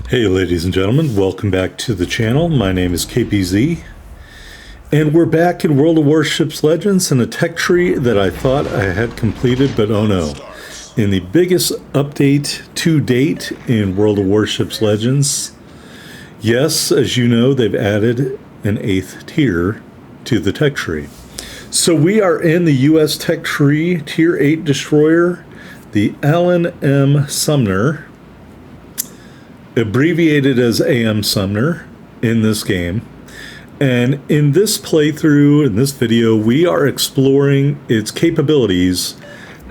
Hey ladies and gentlemen, welcome back to the channel. My name is KPZ, and we're back in World of Warships Legends in a tech tree that I thought I had completed, but oh no. In the biggest update to date in World of Warships Legends, yes, as you know, they've added an 8th tier to the tech tree. So we are in the US tech tree, tier 8 destroyer, the Alan M. Sumner, abbreviated as AM Sumner in this game. And in this playthrough, in this video, we are exploring its capabilities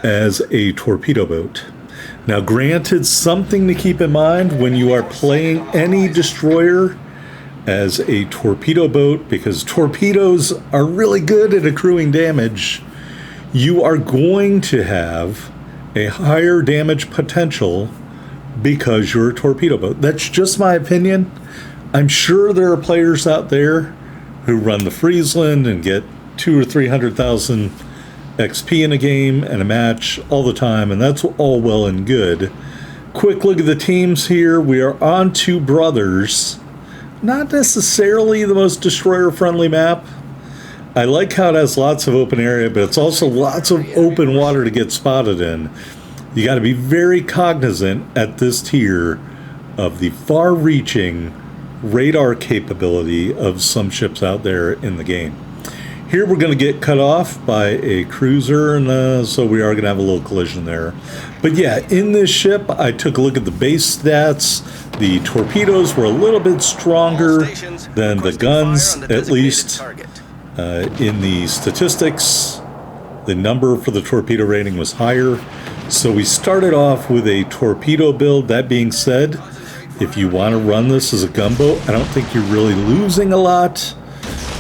as a torpedo boat. Now, granted, something to keep in mind when you are playing any destroyer as a torpedo boat, because torpedoes are really good at accruing damage, you are going to have a higher damage potential because you're a torpedo boat. That's just my opinion. I'm sure there are players out there who run the Friesland and get 200,000 or 300,000 XP in a game and a match all the time, and that's all well and good. Quick look at the teams here. We are on Two Brothers. Not necessarily the most destroyer-friendly map. I like how it has lots of open area, but it's also lots of open water to get spotted in. You got to be very cognizant at this tier of the far-reaching radar capability of some ships out there in the game. Here we're going to get cut off by a cruiser, and so we are going to have a little collision there. But yeah, in this ship, I took a look at the base stats. The torpedoes were a little bit stronger than the guns, at least in the statistics. The number for the torpedo rating was higher. So we started off with a torpedo build. That being said, if you want to run this as a gunboat, I don't think you're really losing a lot.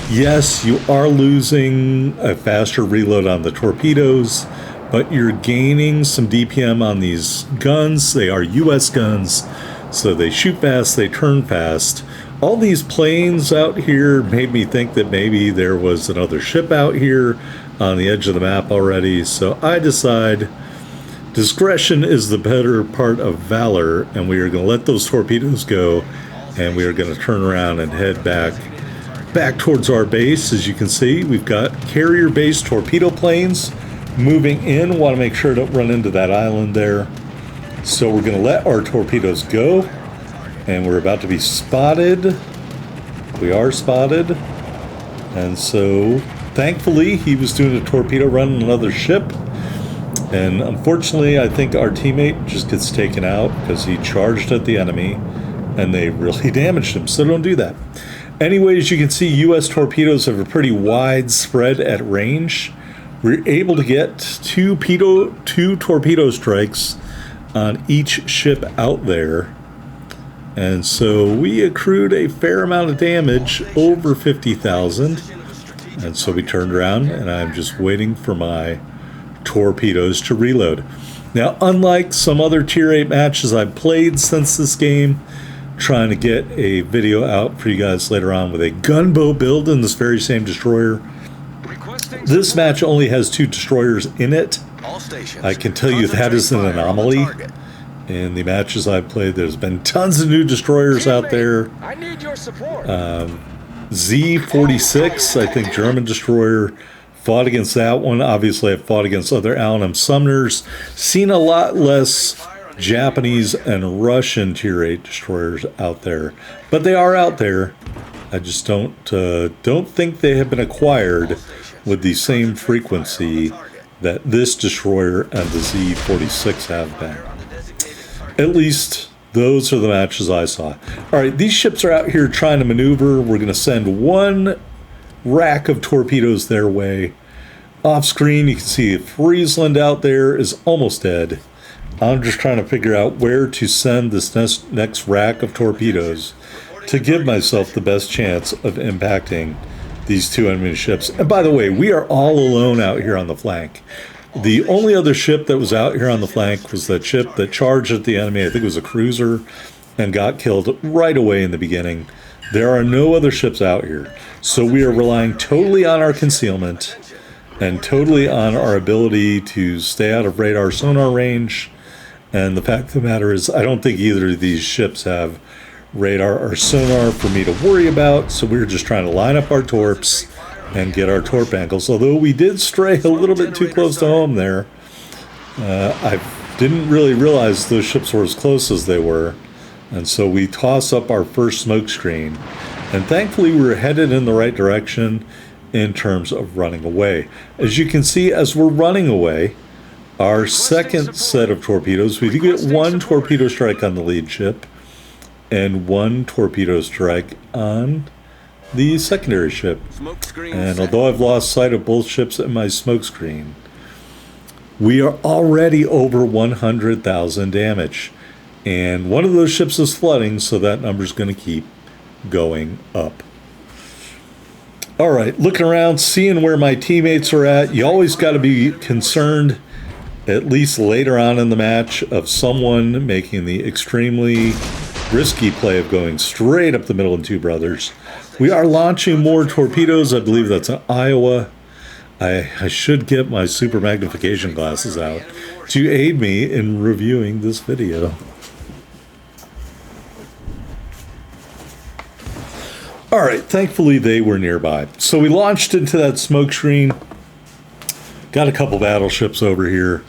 Yes, you are losing a faster reload on the torpedoes, but you're gaining some DPM on these guns. They are US guns, so they shoot fast, they turn fast. All these planes out here made me think that maybe there was another ship out here on the edge of the map already, so I decide discretion is the better part of valor, and we are going to let those torpedoes go, and we are going to turn around and head back towards our base. As you can see, we've got carrier-based torpedo planes moving in. Want to make sure I don't run into that island there. So we're going to let our torpedoes go, and we're about to be spotted. We are spotted, and so thankfully he was doing a torpedo run on another ship. And unfortunately, I think our teammate just gets taken out because he charged at the enemy and they really damaged him. So don't do that. Anyways, you can see US torpedoes have a pretty wide spread at range. We're able to get two torpedo strikes on each ship out there. And so we accrued a fair amount of damage, over 50,000. And so we turned around, and I'm just waiting for my torpedoes to reload. Now, unlike some other tier 8 matches I've played since this game, trying to get a video out for you guys later on with a gunboat build in this very same destroyer. This match only has 2 destroyers in it. I can tell you that is an anomaly. In the matches I've played, there's been tons of new destroyers out there. Z-46, I think, German destroyer. Fought against that one. Obviously, I've fought against other Alan M. Sumners. Seen a lot less Japanese and Russian tier 8 destroyers out there, but they are out there. I just don't think they have been acquired with the same frequency that this destroyer and the Z-46 have been. At least those are the matches I saw. All right, these ships are out here trying to maneuver. We're going to send one rack of torpedoes their way. Off screen, you can see Friesland out there is almost dead. I'm just trying to figure out where to send this next rack of torpedoes to give myself the best chance of impacting these 2 enemy ships. And by the way, we are all alone out here on the flank. The only other ship that was out here on the flank was that ship that charged at the enemy. I think it was a cruiser and got killed right away in the beginning. There are no other ships out here. So we are relying totally on our concealment and totally on our ability to stay out of radar sonar range. And the fact of the matter is, I don't think either of these ships have radar or sonar for me to worry about, so we were just trying to line up our torps and get our torp angles. Although we did stray a little bit too close to home there. I didn't really realize those ships were as close as they were, and so we toss up our first smoke screen. And thankfully we were headed in the right direction in terms of running away. As you can see, as we're running away, our second set of torpedoes, we do get one torpedo strike on the lead ship and one torpedo strike on the secondary ship. And although I've lost sight of both ships in my smoke screen, we are already over 100,000 damage. And one of those ships is flooding, so that number's going to keep going up. All right, looking around, seeing where my teammates are at. You always got to be concerned, at least later on in the match, of someone making the extremely risky play of going straight up the middle in Two Brothers. We are launching more torpedoes. I believe that's an Iowa. I should get my super magnification glasses out to aid me in reviewing this video. All right, thankfully they were nearby. So we launched into that smoke screen. Got a couple battleships over here.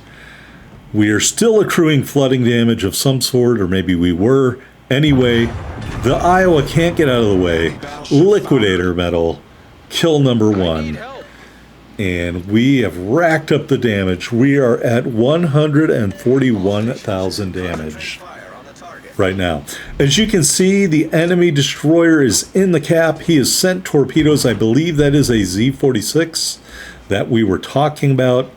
We are still accruing flooding damage of some sort, or maybe we were. Anyway, the Iowa can't get out of the way. Liquidator metal, kill number 1. And we have racked up the damage. We are at 141,000 damage right now. As you can see, the enemy destroyer is in the cap. He has sent torpedoes. I believe that is a Z-46 that we were talking about.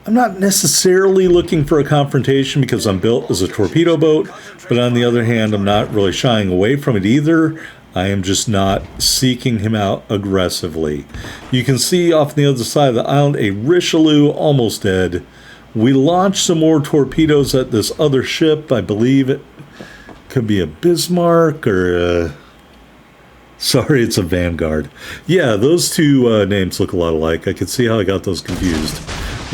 I'm not necessarily looking for a confrontation because I'm built as a torpedo boat, but on the other hand, I'm not really shying away from it either. I am just not seeking him out aggressively. You can see off on the other side of the island a Richelieu almost dead. We launched some more torpedoes at this other ship. I believe it could be a Bismarck or a... Sorry, it's a Vanguard. Yeah, those two names look a lot alike. I can see how I got those confused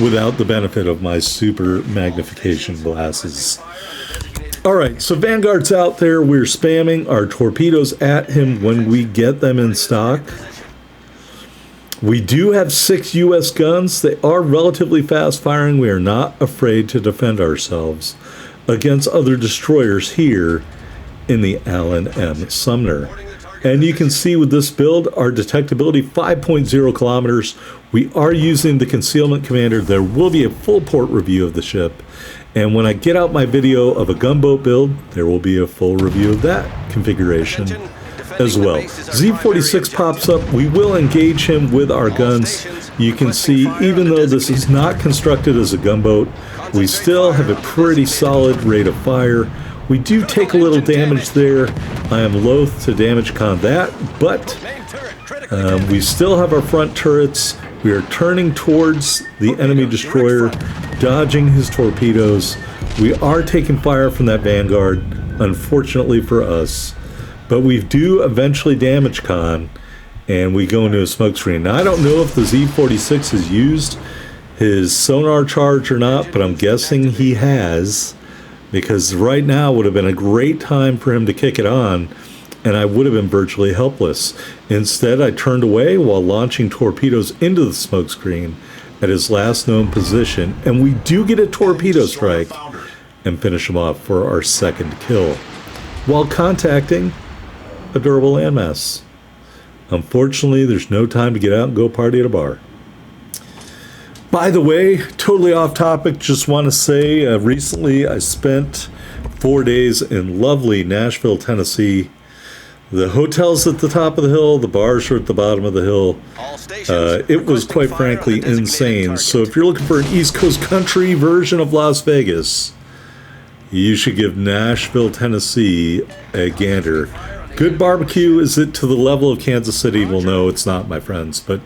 without the benefit of my super magnification glasses. All right, so Vanguard's out there. We're spamming our torpedoes at him when we get them in stock. We do have 6 U.S. guns. They are relatively fast firing. We are not afraid to defend ourselves against other destroyers here in the Allen M. Sumner. And you can see with this build, our detectability 5.0 kilometers. We are using the concealment commander. There will be a full port review of the ship. And when I get out my video of a gunboat build, there will be a full review of that configuration as well. Z-46 pops up. We will engage him with our guns. You can see, even though this is not constructed as a gunboat, we still have a pretty solid rate of fire. We do take a little damage there. I am loath to damage con that, but we still have our front turrets. We are turning towards the enemy destroyer, dodging his torpedoes. We are taking fire from that Vanguard, unfortunately for us, but we do eventually damage con, and we go into a smoke screen. Now, I don't know if the Z-46 has used his sonar charge or not, but I'm guessing he has, because right now would have been a great time for him to kick it on, and I would have been virtually helpless. Instead, I turned away while launching torpedoes into the smoke screen at his last known position, and we do get a torpedo strike and finish him off for our second kill, while contacting a durable landmass. Unfortunately, there's no time to get out and go party at a bar. By the way, totally off topic, just want to say recently I spent 4 days in lovely Nashville, Tennessee. The hotel's at the top of the hill, the bars are at the bottom of the hill. It was quite frankly insane. So if you're looking for an East Coast country version of Las Vegas, you should give Nashville, Tennessee a gander. Good barbecue. Is it to the level of Kansas City? Well, no, it's not, my friends, but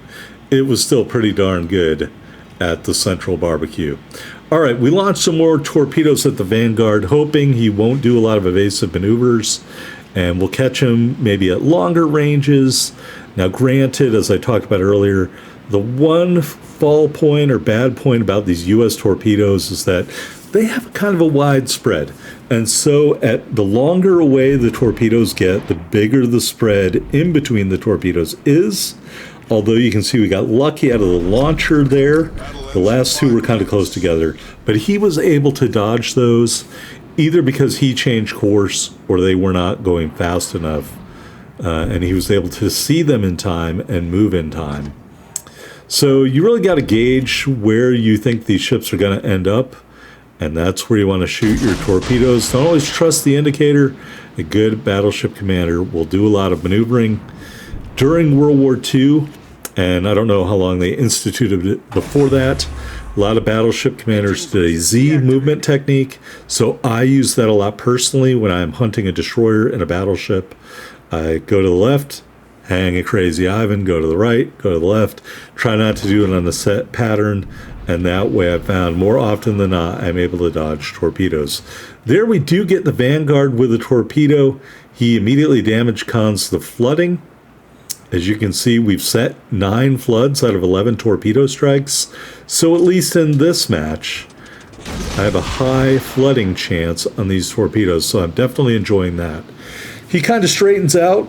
it was still pretty darn good at the Central Barbecue. All right, we launched some more torpedoes at the Vanguard, hoping he won't do a lot of evasive maneuvers, and we'll catch him maybe at longer ranges. Now, granted, as I talked about earlier, the one fall point or bad point about these U.S. torpedoes is that they have kind of a wide spread. And so at the longer away the torpedoes get, the bigger the spread in between the torpedoes is. Although you can see we got lucky out of the launcher there. The last two were kind of close together. But he was able to dodge those either because he changed course or they were not going fast enough. And he was able to see them in time and move in time. So you really got to gauge where you think these ships are going to end up. And that's where you want to shoot your torpedoes. Don't always trust the indicator. A good battleship commander will do a lot of maneuvering. During World War II, and I don't know how long they instituted it before that, a lot of battleship commanders did a Z movement technique. So I use that a lot personally when I'm hunting a destroyer in a battleship. I go to the left, hang a crazy Ivan, go to the right, go to the left. Try not to do it on a set pattern. And that way I found more often than not, I'm able to dodge torpedoes. There we do get the Vanguard with a torpedo. He immediately damage cons the flooding. As you can see, we've set 9 floods out of 11 torpedo strikes. So at least in this match, I have a high flooding chance on these torpedoes. So I'm definitely enjoying that. He kind of straightens out.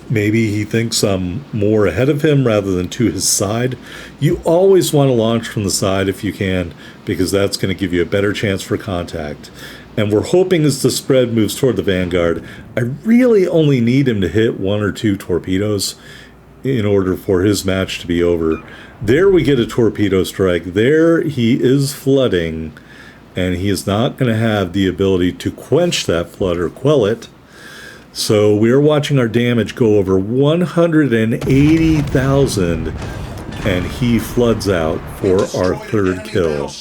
Maybe he thinks I'm more ahead of him rather than to his side. You always want to launch from the side if you can, because that's going to give you a better chance for contact. And we're hoping as the spread moves toward the Vanguard, I really only need him to hit 1 or 2 torpedoes in order for his match to be over. There we get a torpedo strike. There he is flooding, and he is not going to have the ability to quench that flood or quell it. So we're watching our damage go over 180,000, and he floods out for our 3rd kill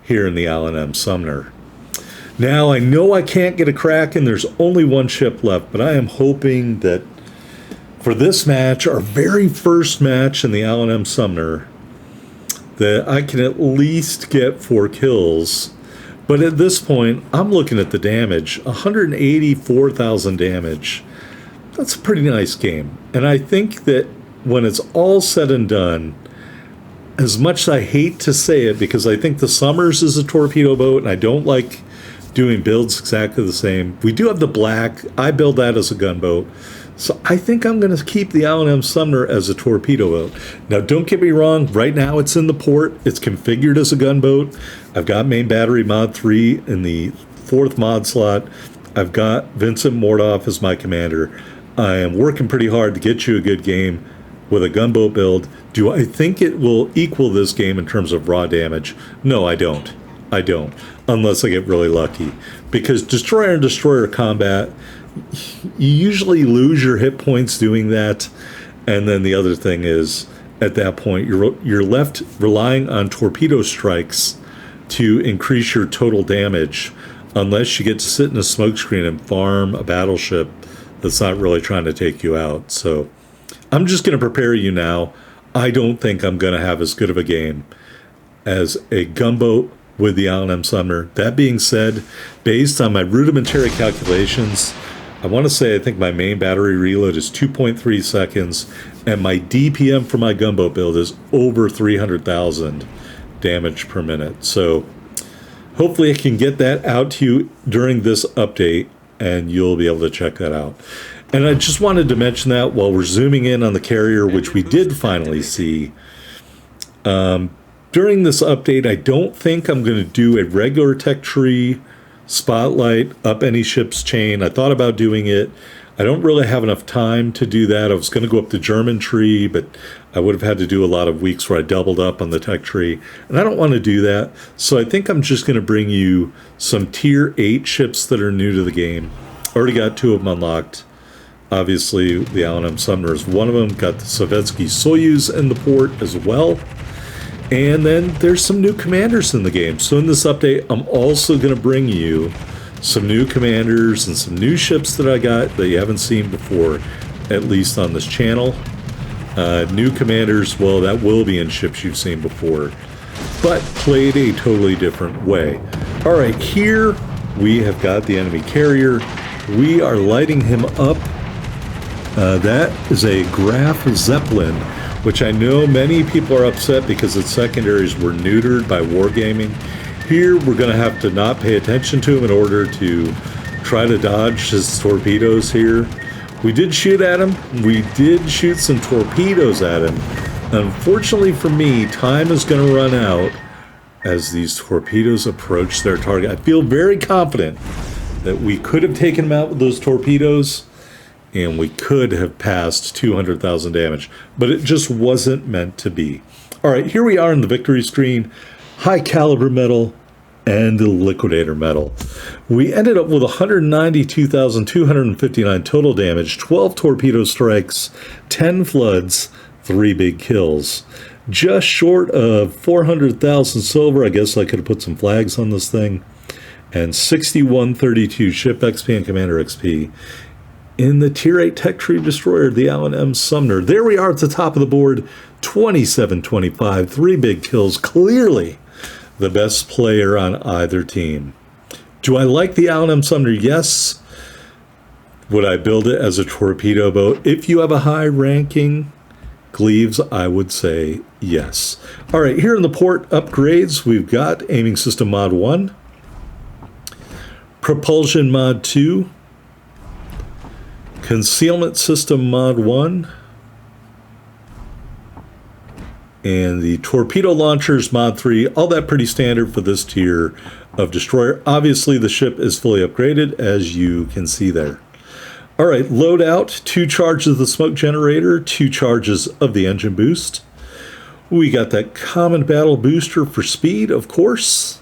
here in the Allen M. Sumner. Now, I know I can't get a crack, and there's only 1 ship left, but I am hoping that for this match, our very first match in the Allen M. Sumner, that I can at least get 4 kills. But at this point, I'm looking at the damage, 184,000 damage. That's a pretty nice game. And I think that when it's all said and done, as much as I hate to say it, because I think the Summers is a torpedo boat, and I don't like doing builds exactly the same. We do have the black. I build that as a gunboat. So I think I'm going to keep the Allen M. Sumner as a torpedo boat. Now, don't get me wrong. Right now, it's in the port. It's configured as a gunboat. I've got main battery mod 3 in the 4th mod slot. I've got Vincent Mordoff as my commander. I am working pretty hard to get you a good game with a gunboat build. Do I think it will equal this game in terms of raw damage? No, I don't. I don't. Unless I get really lucky. Because destroyer and destroyer combat, you usually lose your hit points doing that. And then the other thing is, at that point, you're left relying on torpedo strikes to increase your total damage, unless you get to sit in a smokescreen and farm a battleship that's not really trying to take you out. So I'm just going to prepare you now. I don't think I'm going to have as good of a game as a gunboat with the Allen M. Sumner. That being said, based on my rudimentary calculations, I want to say I think my main battery reload is 2.3 seconds, and my DPM for my gunboat build is over 300,000 damage per minute. So hopefully I can get that out to you during this update, and you'll be able to check that out. And I just wanted to mention that while we're zooming in on the carrier, which we did finally see. During this update, I don't think I'm going to do a regular tech tree spotlight up any ship's chain. I thought about doing it. I don't really have enough time to do that. I was going to go up the German tree, but I would have had to do a lot of weeks where I doubled up on the tech tree, and I don't want to do that. So I think I'm just going to bring you some tier 8 ships that are new to the game. Already got 2 of them unlocked. Obviously, the Allen M. Sumner is one of them. Got the Sovietsky Soyuz in the port as well. And then there's some new commanders in the game. So in this update, I'm also going to bring you some new commanders and some new ships that I got that you haven't seen before, at least on this channel. New commanders, well, that will be in ships you've seen before, but played a totally different way. All right, here we have got the enemy carrier. We are lighting him up. That is a Graf Zeppelin, which I know many people are upset because its secondaries were neutered by Wargaming. Here, we're going to have to not pay attention to him in order to try to dodge his torpedoes here. We did shoot at him. We did shoot some torpedoes at him. Unfortunately for me, time is going to run out as these torpedoes approach their target. I feel very confident that we could have taken him out with those torpedoes, and we could have passed 200,000 damage, but it just wasn't meant to be. All right, here we are in the victory screen. High caliber medal and the liquidator medal. We ended up with 192,259 total damage, 12 torpedo strikes, 10 floods, 3 big kills. Just short of 400,000 silver. I guess I could have put some flags on this thing. And 6132 ship XP and commander XP. In the Tier 8 Tech Tree Destroyer, the Allen M. Sumner. There we are at the top of the board, 2725, 3 big kills, clearly the best player on either team. Do I like the Allen M. Sumner? Yes. Would I build it as a torpedo boat? If you have a high ranking Gleaves, I would say yes. All right, here in the port upgrades, we've got Aiming System Mod 1, Propulsion Mod 2, Concealment System Mod 1, and the Torpedo Launchers Mod 3, all that pretty standard for this tier of destroyer. Obviously, the ship is fully upgraded, as you can see there. All right, loadout, 2 charges of the smoke generator, 2 charges of the engine boost. We got that common battle booster for speed, of course.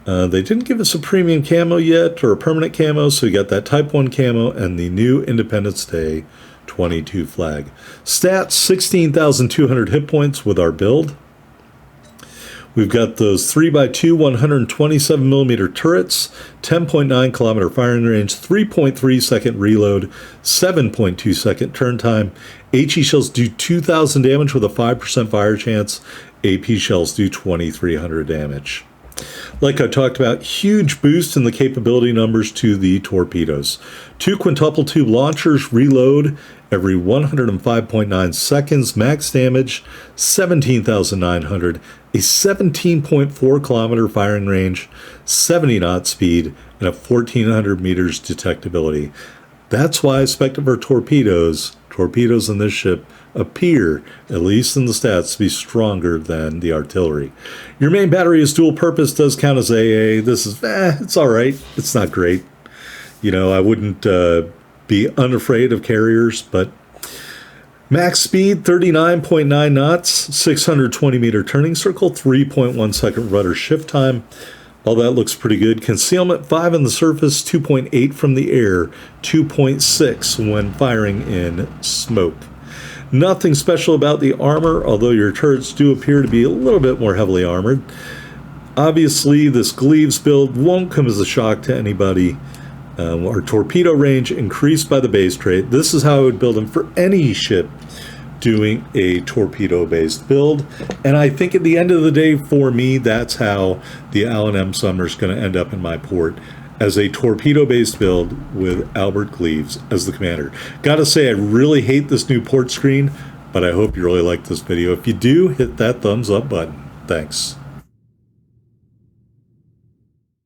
They didn't give us a premium camo yet, or a permanent camo, so we got that Type 1 camo and the new Independence Day 22 flag. Stats, 16,200 hit points with our build. We've got those 3x2 127mm turrets, 10.9 kilometer firing range, 3.3 second reload, 7.2 second turn time. HE shells do 2,000 damage with a 5% fire chance. AP shells do 2,300 damage. Like I talked about, huge boost in the capability numbers to the torpedoes. 2 quintuple tube launchers reload every 105.9 seconds, max damage 17,900, a 17.4 kilometer firing range, 70 knot speed, and a 1,400 meters detectability. That's why I expect for torpedoes in this ship appear, at least in the stats, to be stronger than the artillery. Your main battery is dual purpose, does count as AA. This is, it's all right. It's not great. You know, I wouldn't be unafraid of carriers, but max speed, 39.9 knots, 620 meter turning circle, 3.1 second rudder shift time. All that looks pretty good. Concealment, 5 on the surface, 2.8 from the air, 2.6 when firing in smoke. Nothing special about the armor, although your turrets do appear to be a little bit more heavily armored. Obviously, this Gleaves build won't come as a shock to anybody. Our torpedo range increased by the base trait. This is how I would build them for any ship doing a torpedo-based build. And I think at the end of the day, for me, that's how the Allen M. Sumner is going to end up in my port, as a torpedo-based build with Albert Gleaves as the commander. Gotta say, I really hate this new port screen, but I hope you really like this video. If you do, hit that thumbs up button. Thanks.